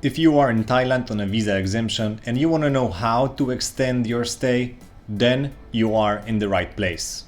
If you are in Thailand on a visa exemption and you want to know how to extend your stay, then you are in the right place.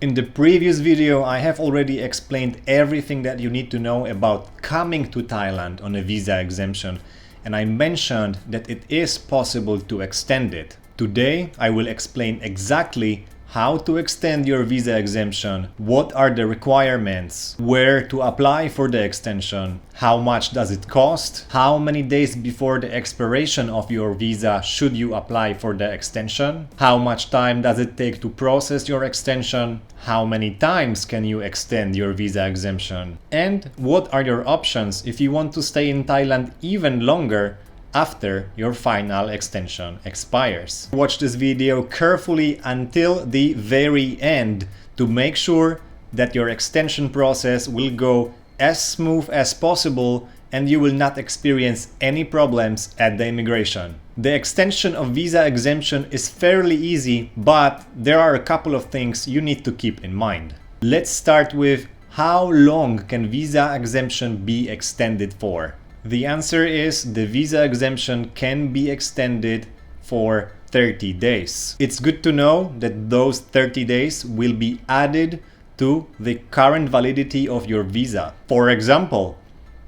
In the previous video, I have already explained everything that you need to know about coming to Thailand on a visa exemption, and I mentioned that it is possible to extend it. Today, I will explain exactly how to extend your visa exemption, what are the requirements, where to apply for the extension, how much does it cost, how many days before the expiration of your visa should you apply for the extension, how much time does it take to process your extension, how many times can you extend your visa exemption, and what are your options if you want to stay in Thailand even longer after your final extension expires. Watch this video carefully until the very end to make sure that your extension process will go as smooth as possible and you will not experience any problems at the immigration. The extension of visa exemption is fairly easy, but there are a couple of things you need to keep in mind. Let's start with how long can visa exemption be extended for? The answer is the visa exemption can be extended for 30 days. It's good to know that those 30 days will be added to the current validity of your visa. For example,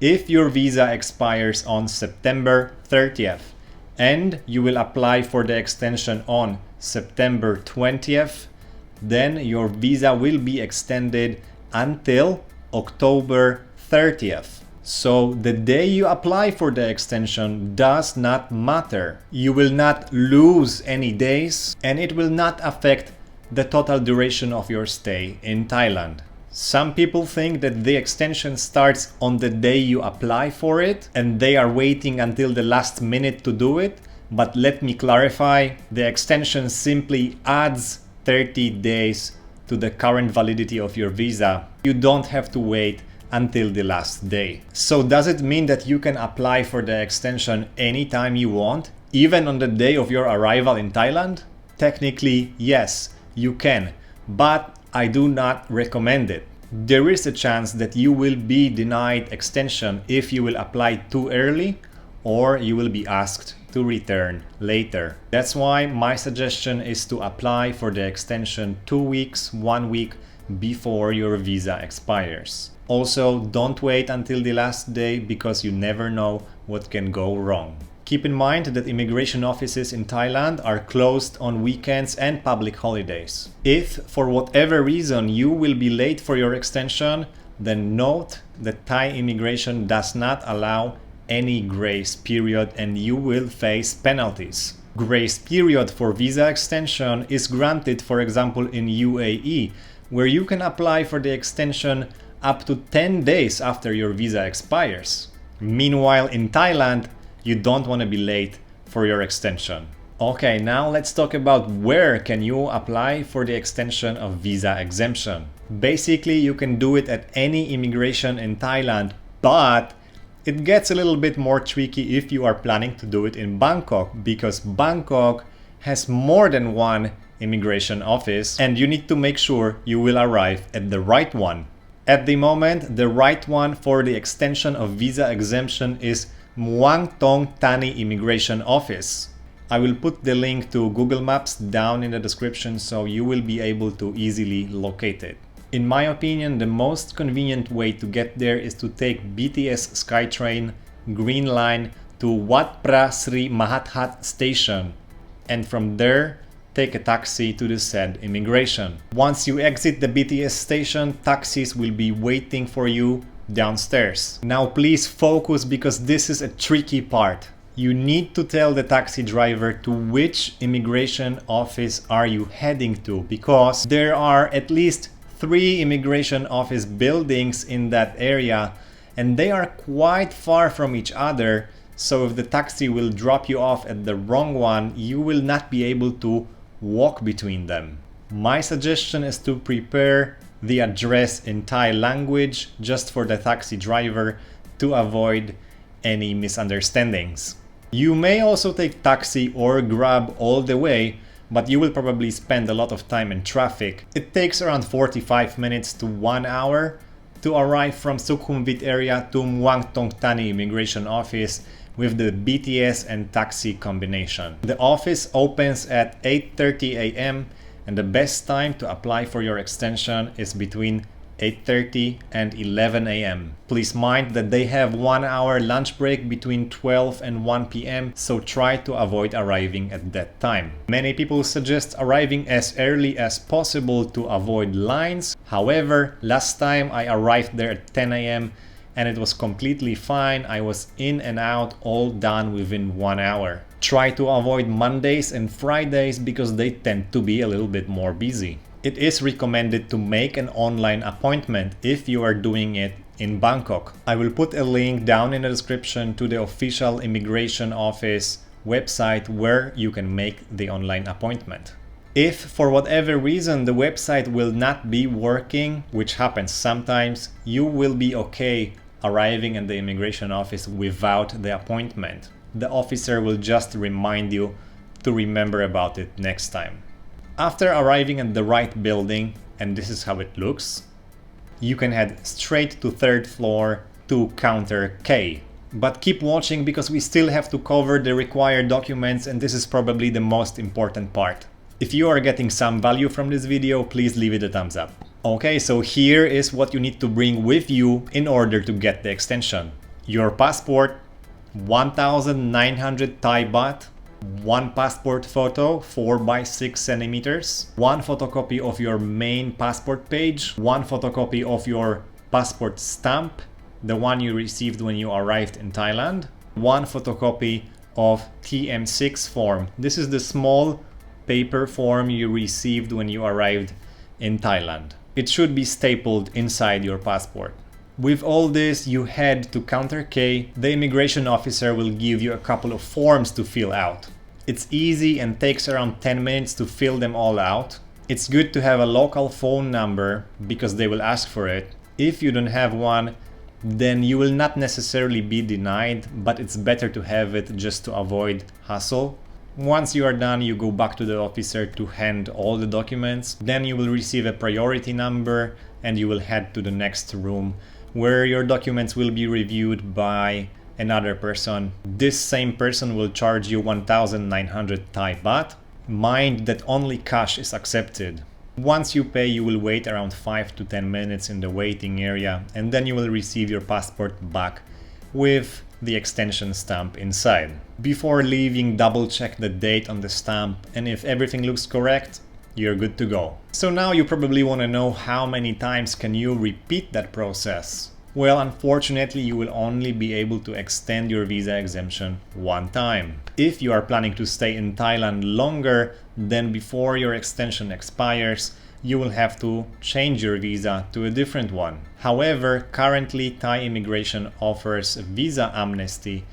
if your visa expires on September 30th and you will apply for the extension on September 20th, then your visa will be extended until October 30th. So the day you apply for the extension does not matter. You will not lose any days and it will not affect the total duration of your stay in Thailand. Some people think that the extension starts on the day you apply for it and they are waiting until the last minute to do it. But let me clarify, the extension simply adds 30 days to the current validity of your visa. You don't have to wait until the last day. So does it mean that you can apply for the extension anytime you want, even on the day of your arrival in Thailand? Technically, yes, you can, but I do not recommend it. There is a chance that you will be denied extension if you will apply too early, or you will be asked to return later. That's why my suggestion is to apply for the extension 2 weeks, 1 week before your visa expires. Also, don't wait until the last day because you never know what can go wrong. Keep in mind that immigration offices in Thailand are closed on weekends and public holidays. If for whatever reason you will be late for your extension, then note that Thai immigration does not allow any grace period and you will face penalties. Grace period for visa extension is granted, for example, in UAE, where you can apply for the extension up to 10 days after your visa expires. Meanwhile, in Thailand, you don't want to be late for your extension. Okay, now let's talk about where can you apply for the extension of visa exemption. Basically, you can do it at any immigration in Thailand, but it gets a little bit more tricky if you are planning to do it in Bangkok, because Bangkok has more than one immigration office and you need to make sure you will arrive at the right one. At the moment, the right one for the extension of visa exemption is Muang Thong Thani Immigration Office. I will put the link to Google Maps down in the description so you will be able to easily locate it. In my opinion, the most convenient way to get there is to take BTS SkyTrain Green Line to Wat Phra Sri Mahathat Station, and from there take a taxi to the said immigration. Once you exit the BTS station, taxis will be waiting for you downstairs. Now please focus because this is a tricky part. You need to tell the taxi driver to which immigration office are you heading to, because there are at least 3 immigration office buildings in that area and they are quite far from each other. So if the taxi will drop you off at the wrong one, you will not be able to walk between them. My suggestion is to prepare the address in Thai language just for the taxi driver to avoid any misunderstandings. You may also take taxi or Grab all the way, but you will probably spend a lot of time in traffic. It takes around 45 minutes to 1 hour to arrive from Sukhumvit area to Muang Thong Thani Immigration Office, with the BTS and taxi combination. The office opens at 8:30 a.m. and the best time to apply for your extension is between 8:30 and 11 a.m. Please mind that they have 1 hour lunch break between 12 and 1 p.m. so try to avoid arriving at that time. Many people suggest arriving as early as possible to avoid lines. However, last time I arrived there at 10 a.m. and it was completely fine. I was in and out, all done within 1 hour. Try to avoid Mondays and Fridays because they tend to be a little bit more busy. It is recommended to make an online appointment if you are doing it in Bangkok. I will put a link down in the description to the official immigration office website where you can make the online appointment. If for whatever reason the website will not be working, which happens sometimes, you will be okay arriving at the immigration office without the appointment. The officer will just remind you to remember about it next time. After arriving at the right building, and this is how it looks, you can head straight to 3rd floor to counter K. But keep watching because we still have to cover the required documents and this is probably the most important part. If you are getting some value from this video, please leave it a thumbs up. Okay, so here is what you need to bring with you in order to get the extension. Your passport, 1,900 Thai baht, one passport photo 4 by 6 centimeters, one photocopy of your main passport page, one photocopy of your passport stamp, the one you received when you arrived in Thailand, one photocopy of TM6 form. This is the small paper form you received when you arrived in Thailand. It should be stapled inside your passport. With all this, you head to counter K. The immigration officer will give you a couple of forms to fill out. It's easy and takes around 10 minutes to fill them all out. It's good to have a local phone number because they will ask for it. If you don't have one, then you will not necessarily be denied, but it's better to have it just to avoid hassle. Once you are done, you go back to the officer to hand all the documents. Then you will receive a priority number and you will head to the next room where your documents will be reviewed by another person. This same person will charge you 1,900 Thai baht. Mind that only cash is accepted. Once you pay, you will wait around 5 to 10 minutes in the waiting area and then you will receive your passport back with the extension stamp inside. Before leaving, double check the date on the stamp and if everything looks correct, you're good to go. So now you probably want to know how many times can you repeat that process? Well, unfortunately, you will only be able to extend your visa exemption one time. If you are planning to stay in Thailand longer than before your extension expires, you will have to change your visa to a different one. However, currently Thai immigration offers a visa amnesty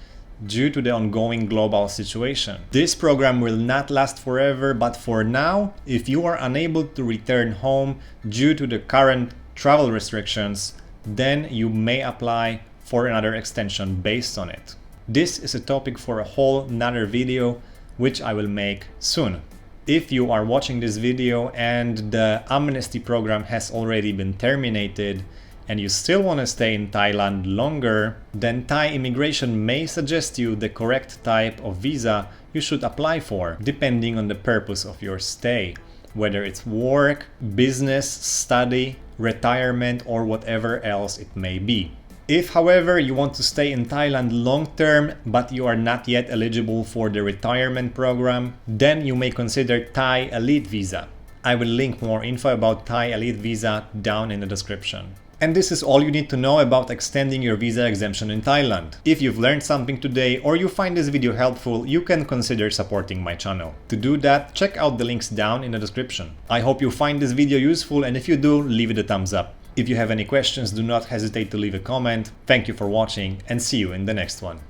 due to the ongoing global situation. This program will not last forever, but for now, if you are unable to return home due to the current travel restrictions, then you may apply for another extension based on it. This is a topic for a whole nother video, which I will make soon. If you are watching this video and the amnesty program has already been terminated and you still want to stay in Thailand longer, then Thai immigration may suggest you the correct type of visa you should apply for, depending on the purpose of your stay, whether it's work, business, study, retirement, or whatever else it may be. If, however, you want to stay in Thailand long term, but you are not yet eligible for the retirement program, then you may consider Thai Elite Visa. I will link more info about Thai Elite Visa down in the description. And this is all you need to know about extending your visa exemption in Thailand. If you've learned something today or you find this video helpful, you can consider supporting my channel. To do that, check out the links down in the description. I hope you find this video useful, and if you do, leave it a thumbs up. If you have any questions, do not hesitate to leave a comment. Thank you for watching and see you in the next one.